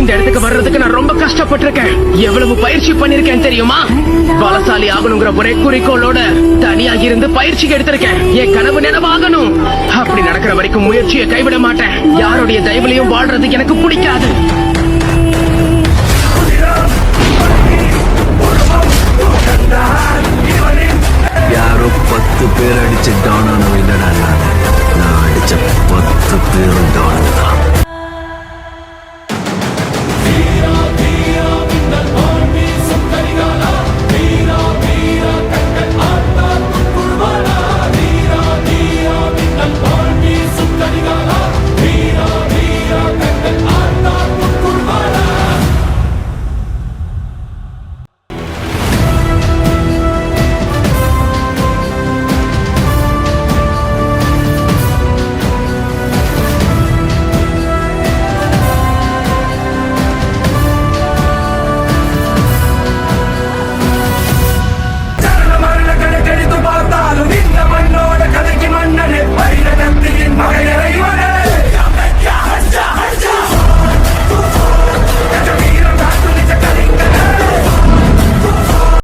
இந்த இடத்துக்கு வர்றதுக்கு நான் ரொம்ப கஷ்டப்பட்டிருக்கேன். எவ்வளவு பயிற்சி பண்ணிருக்கேன் தெரியுமா? பலசாலி ஆகணுங்கிற ஒரே குறிக்கோளோட தனியா இருந்து பயிற்சி எடுத்திருக்கேன். என் கனவு நினைவாகணும். அப்படி நடக்கிற வரைக்கும் முயற்சியை கைவிட மாட்டேன். யாருடைய தயவுலையும் வாழ்றது எனக்கு பிடிக்காது. யாரோ 10 பேர் அடிச்ச டானானவை இல்லடா, நான் அடிச்ச 10 பேரும் டான் தான்.